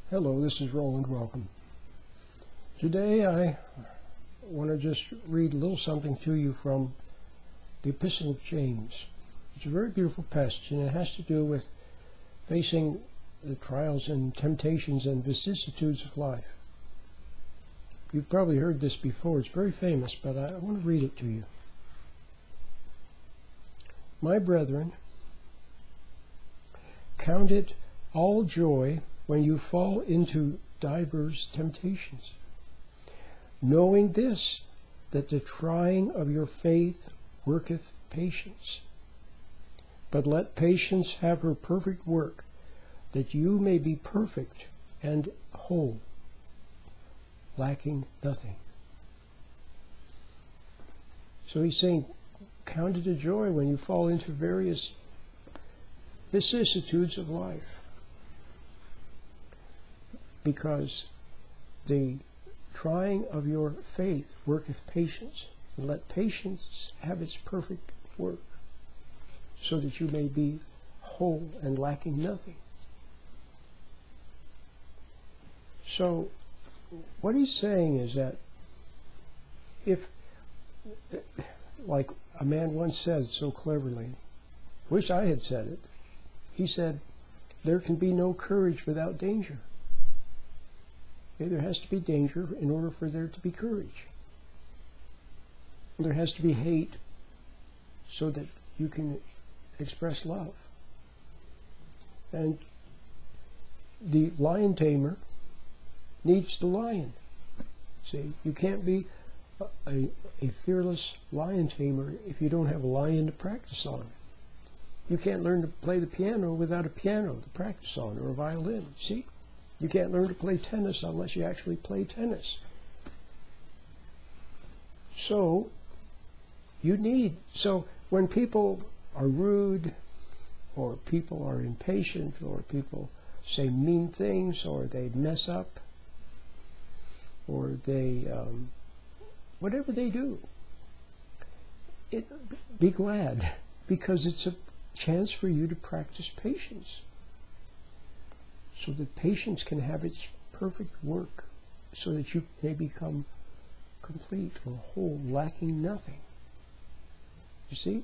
Hello, this is Roland. Welcome. Today I want to just read a little something to you from the Epistle of James. It's a very beautiful passage, and it has to do with facing the trials and temptations and vicissitudes of life. You've probably heard this before. It's very famous, but I want to read it to you. My brethren, count it all joy when you fall into divers temptations, knowing this, that the trying of your faith worketh patience. But let patience have her perfect work, that you may be perfect and whole, lacking nothing. So he's saying, count it a joy when you fall into various vicissitudes of life, because the trying of your faith worketh patience, and let patience have its perfect work, so that you may be whole and lacking nothing. So what he's saying is that if, like a man once said so cleverly, wish I had said it, he said, there can be no courage without danger. Okay, there has to be danger in order for there to be courage. There has to be hate so that you can express love. And the lion tamer needs the lion. See, you can't be a fearless lion tamer if you don't have a lion to practice on. You can't learn to play the piano without a piano to practice on, or a violin. See? You can't learn to play tennis unless you actually play tennis. So when people are rude, or people are impatient, or people say mean things, or they mess up, or they, whatever they do, be glad, because it's a chance for you to practice patience, so that patience can have its perfect work, so that you may become complete or whole, lacking nothing. You see?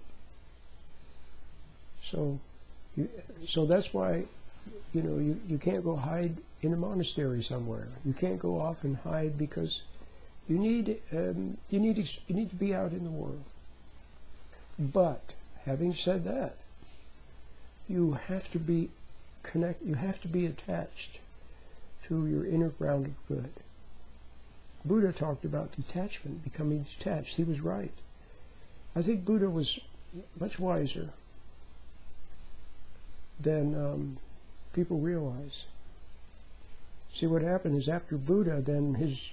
So that's why, you can't go hide in a monastery somewhere. You can't go off and hide, because you need to be out in the world. But having said that, you have to be attached to your inner ground of good. Buddha talked about detachment, becoming detached. He was right. I think Buddha was much wiser than people realize. See, what happened is, after Buddha, then his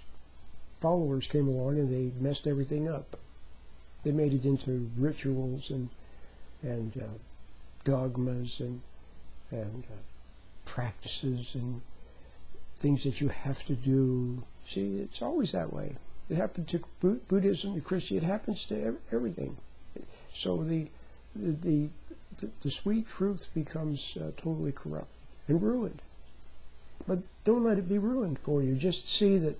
followers came along and they messed everything up. They made it into rituals and dogmas and practices and things that you have to do. See, it's always that way. It happened to Buddhism, to Christianity. It happens to everything. So the sweet truth becomes totally corrupt and ruined. But don't let it be ruined for you. Just see that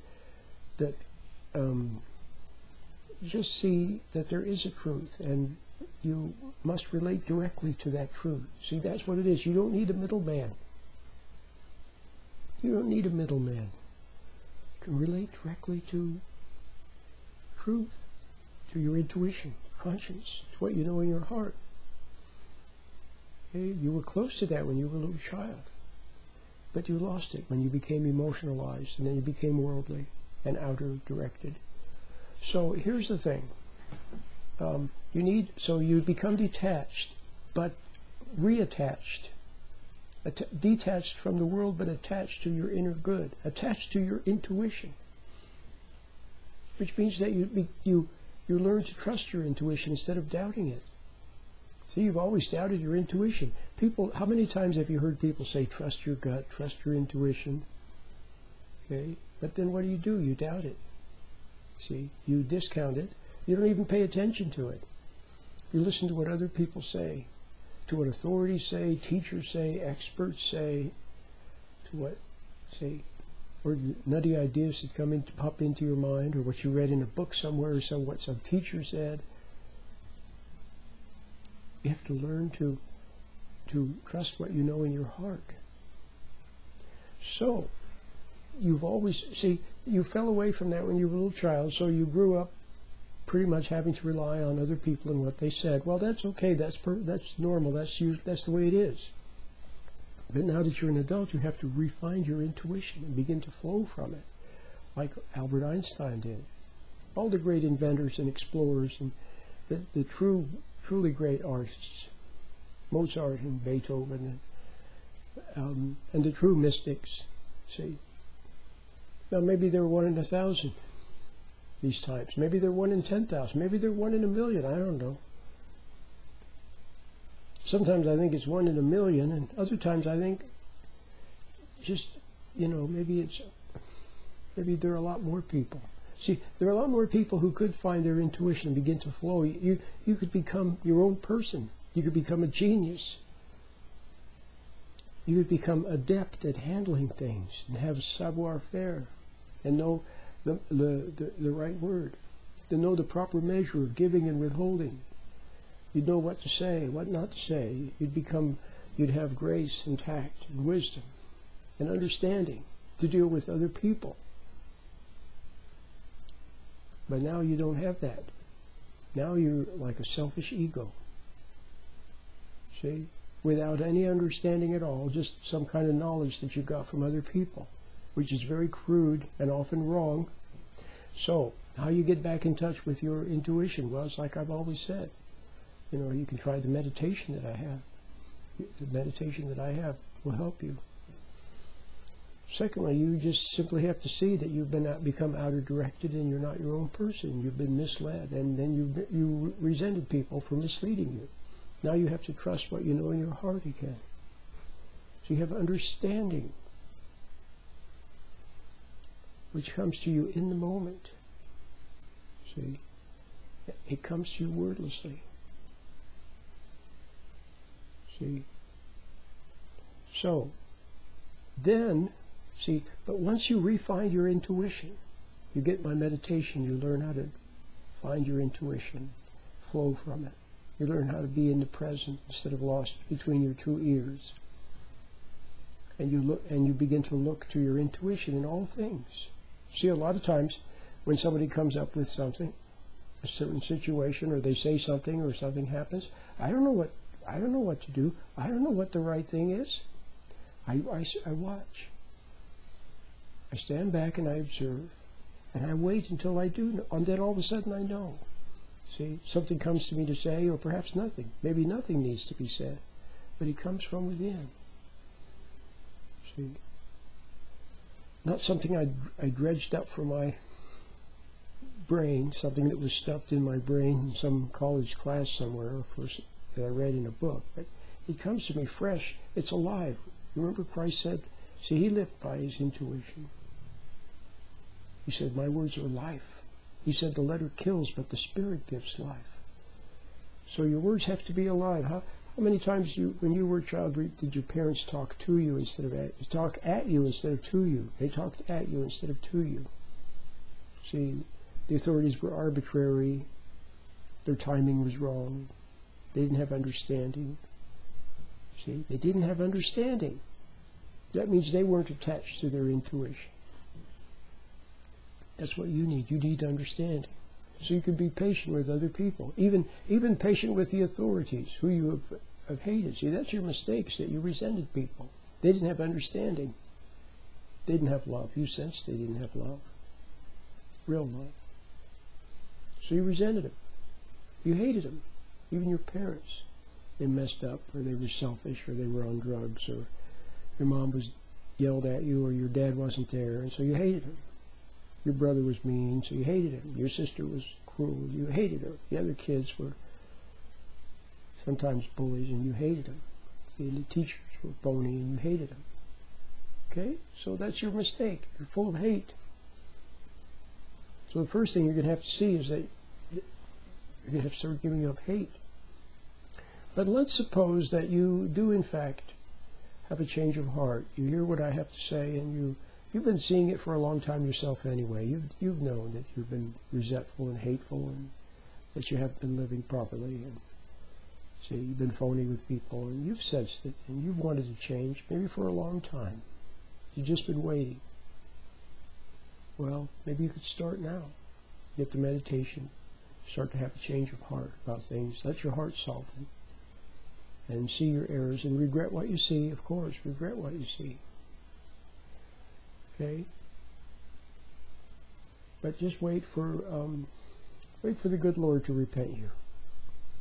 there is a truth, and you must relate directly to that truth. See, that's what it is. You don't need a middleman. You don't need a middleman. You can relate directly to truth, to your intuition, conscience, to what you know in your heart. Okay? You were close to that when you were a little child, but you lost it when you became emotionalized, and then you became worldly and outer directed. So here's the thing. You become detached, but reattached. Detached from the world, but attached to your inner good, attached to your intuition, which means that you learn to trust your intuition instead of doubting it. See, you've always doubted your intuition. How many times have you heard people say, trust your gut, trust your intuition? Okay, but then what do? You doubt it. See, you discount it. You don't even pay attention to it. You listen to what other people say, to what authorities say, teachers say, experts say, to what See? Or nutty ideas that pop into your mind, or what you read in a book somewhere, or what some teacher said. You have to learn to trust what you know in your heart. So, you've always, you fell away from that when you were a little child, so you grew up pretty much having to rely on other people and what they said. Well, that's okay, that's normal, that's the way it is. But now that you're an adult, you have to refine your intuition and begin to flow from it, like Albert Einstein did. All the great inventors and explorers and the truly great artists, Mozart and Beethoven, and the true mystics. See, now maybe they're 1 in 1,000 these times. Maybe they're 1 in 10,000. Maybe they're 1 in 1,000,000. I don't know. Sometimes I think it's 1 in 1,000,000, and other times I think just, maybe there are a lot more people. See, there are a lot more people who could find their intuition and begin to flow. You could become your own person. You could become a genius. You could become adept at handling things and have savoir-faire and know the right word, to know the proper measure of giving and withholding. You'd know what to say, what not to say. You'd have grace and tact and wisdom and understanding to deal with other people. But now you don't have that. Now you're like a selfish ego. See? Without any understanding at all, just some kind of knowledge that you got from other people, which is very crude and often wrong. So, how you get back in touch with your intuition? Well, it's like I've always said. You can try the meditation that I have. The meditation that I have will help you. Secondly, you just simply have to see that you've become outer-directed and you're not your own person. You've been misled, and then you resented people for misleading you. Now you have to trust what you know in your heart again. So you have understanding, which comes to you in the moment. See? It comes to you wordlessly. See? So, then, but once you refine your intuition, you get my meditation, you learn how to find your intuition, flow from it. You learn how to be in the present instead of lost between your two ears. And you begin to look to your intuition in all things. See, a lot of times when somebody comes up with something, a certain situation, or they say something, or something happens, I don't know what to do. I don't know what the right thing is. I watch. I stand back and I observe, and I wait until I do know, and then all of a sudden I know. See, something comes to me to say, or perhaps nothing. Maybe nothing needs to be said, but it comes from within. See, not something I dredged up from my brain, something that was stuffed in my brain in some college class somewhere, or that I read in a book, but it comes to me fresh. It's alive. Remember Christ said, see, he lived by his intuition. He said, my words are life. He said, the letter kills, but the spirit gives life. So your words have to be alive. How many times when you were a child, did your parents talk to you instead of talk at you instead of to you? They talked at you instead of to you. See, the authorities were arbitrary. Their timing was wrong. They didn't have understanding. See, they didn't have understanding. That means they weren't attached to their intuition. That's what you need. You need understanding. So you can be patient with other people. Even patient with the authorities who you have hated. See, that's your mistakes, that you resented people. They didn't have understanding. They didn't have love. You sensed they didn't have love. Real love. So you resented them. You hated them. Even your parents. They messed up, or they were selfish, or they were on drugs, or your mom was yelled at you, or your dad wasn't there, and so you hated him. Your brother was mean, so you hated him. Your sister was cruel, you hated her. The other kids were sometimes bullies, and you hated them. The teachers were phony, and you hated them. Okay? So that's your mistake. You're full of hate. So the first thing you're going to have to see is that you're going to have to start giving up hate. But let's suppose that you do, in fact, have a change of heart. You hear what I have to say, and you've been seeing it for a long time yourself anyway. You've known that you've been resentful and hateful, and that you haven't been living properly, and see, you've been phony with people, and you've sensed it, and you've wanted to change, maybe for a long time. You've just been waiting. Well, maybe you could start now. Get the meditation. Start to have a change of heart about things. Let your heart soften. And see your errors, and regret what you see, of course. Regret what you see. Okay? But just wait for the good Lord to repent you.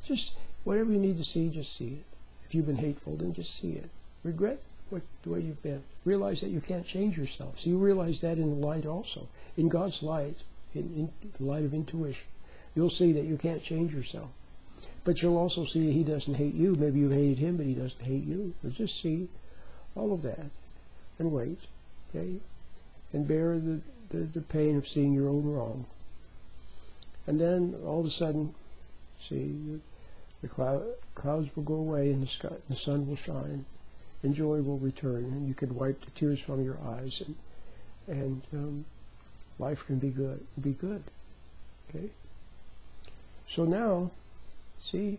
Just whatever you need to see, just see it. If you've been hateful, then just see it. Regret the way you've been. Realize that you can't change yourself. So you realize that in the light also. In God's light, in the light of intuition, you'll see that you can't change yourself. But you'll also see He doesn't hate you. Maybe you hated Him, but He doesn't hate you. But just see all of that and wait, okay? And bear the pain of seeing your own wrong. And then all of a sudden, see, the clouds will go away and the sun will shine, and joy will return, and you can wipe the tears from your eyes, and life can be good. Okay. So now, see,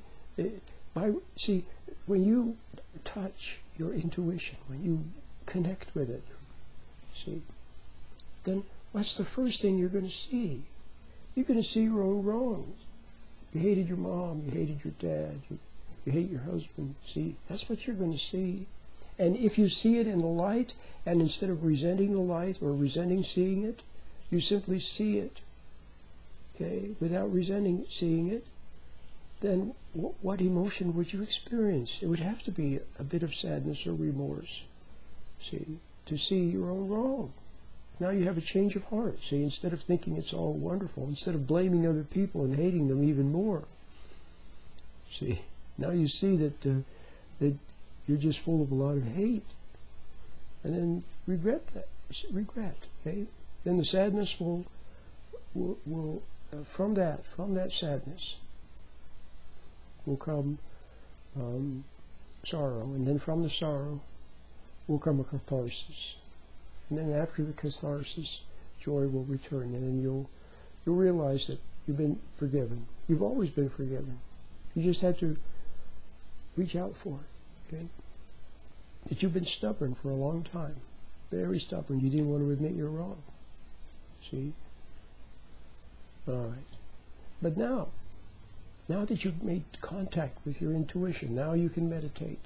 when you touch your intuition, when you connect with it, see, then what's the first thing you're going to see? You're going to see your own wrongs. You hated your mom, you hated your dad, you hate your husband. See, that's what you're going to see. And if you see it in the light, and instead of resenting the light or resenting seeing it, you simply see it, okay, without resenting seeing it, then what emotion would you experience? It would have to be a bit of sadness or remorse, see, to see your own wrong. Now you have a change of heart. See, instead of thinking it's all wonderful, instead of blaming other people and hating them even more, see, now you see that you're just full of a lot of hate, and then regret, okay? Then the sadness will from that sadness will come sorrow, and then from the sorrow will come a catharsis. And then after the catharsis, joy will return, and then you'll realize that you've been forgiven. You've always been forgiven. You just had to reach out for it, okay? That you've been stubborn for a long time. Very stubborn. You didn't want to admit you're wrong. See? All right. But now that you've made contact with your intuition, now you can meditate.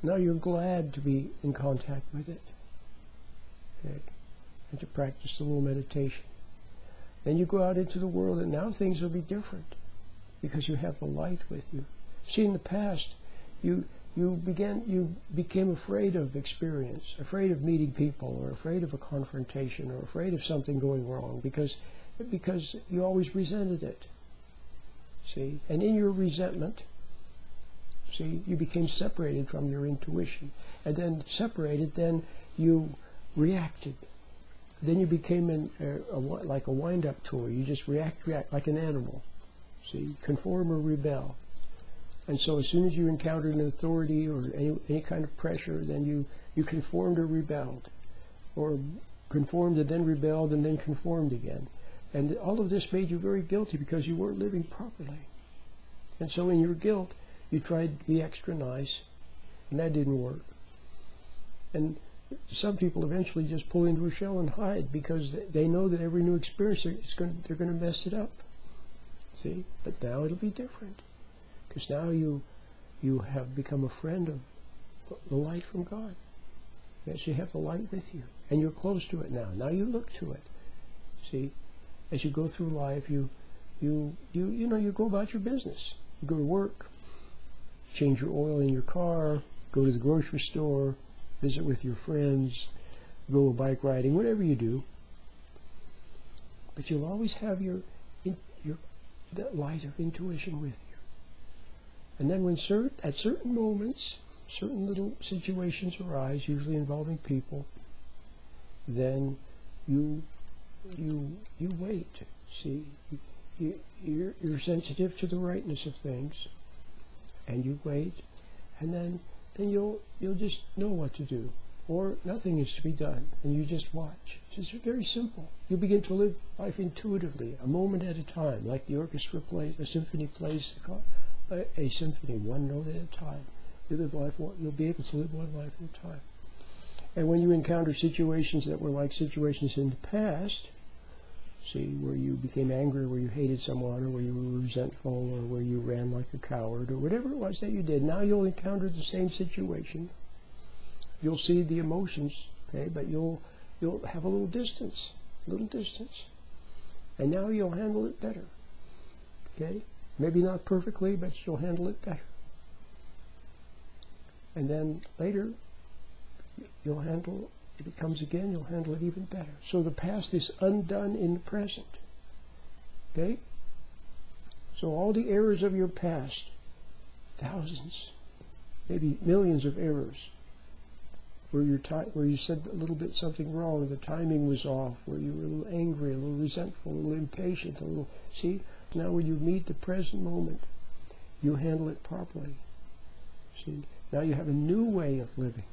Now you're glad to be in contact with it. Okay. And to practice a little meditation. Then you go out into the world, and now things will be different because you have the light with you. See, in the past, you became afraid of experience, afraid of meeting people, or afraid of a confrontation, or afraid of something going wrong because you always resented it. See, and in your resentment, see, you became separated from your intuition, and then separated, then you reacted. Then you became like a wind-up toy. You just react like an animal. See, conform or rebel. And so as soon as you encountered an authority or any kind of pressure, then you conformed or rebelled. Or conformed and then rebelled and then conformed again. And all of this made you very guilty because you weren't living properly. And so in your guilt, you tried to be extra nice, and that didn't work. And some people eventually just pull into a shell and hide because they know that every new experience they're going to mess it up. See? But now it'll be different. Because now you have become a friend of the light from God. You actually have the light with you. And you're close to it now. Now you look to it. See? As you go through life, you go about your business. You go to work, change your oil in your car, go to the grocery store, visit with your friends, go bike riding, whatever you do. But you'll always have that light of intuition with you. And then when at certain moments, certain little situations arise, usually involving people, then you wait. See, you're sensitive to the rightness of things, and you wait, and then and you'll just know what to do. Or nothing is to be done, and you just watch. It's just very simple. You begin to live life intuitively, a moment at a time, like the orchestra plays, a symphony plays a symphony, one note at a time. You'll be able to live one life at a time. And when you encounter situations that were like situations in the past, see, where you became angry, where you hated someone, or where you were resentful, or where you ran like a coward, or whatever it was that you did, now you'll encounter the same situation. You'll see the emotions, okay, but you'll have a little distance, and now you'll handle it better, okay? Maybe not perfectly, but you'll handle it better. And then later, you'll handle, if it comes again, you'll handle it even better. So the past is undone in the present, okay? So all the errors of your past, thousands, maybe millions of errors, where you said a little bit something wrong, the timing was off, where you were a little angry, a little resentful, a little impatient, a little, see? Now when you meet the present moment, you handle it properly. See? Now you have a new way of living.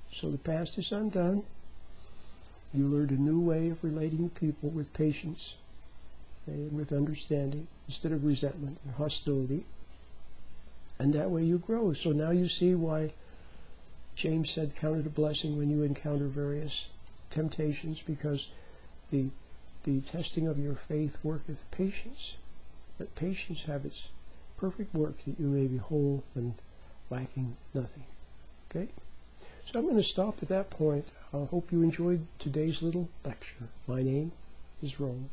So the past is undone. You learned a new way of relating to people with patience, okay, and with understanding, instead of resentment and hostility. And that way you grow. So now you see why James said, count it a blessing when you encounter various temptations, because the testing of your faith worketh patience. Let patience have its perfect work, that you may be whole and lacking nothing. Okay? So I'm going to stop at that point. I hope you enjoyed today's little lecture. My name is Roland.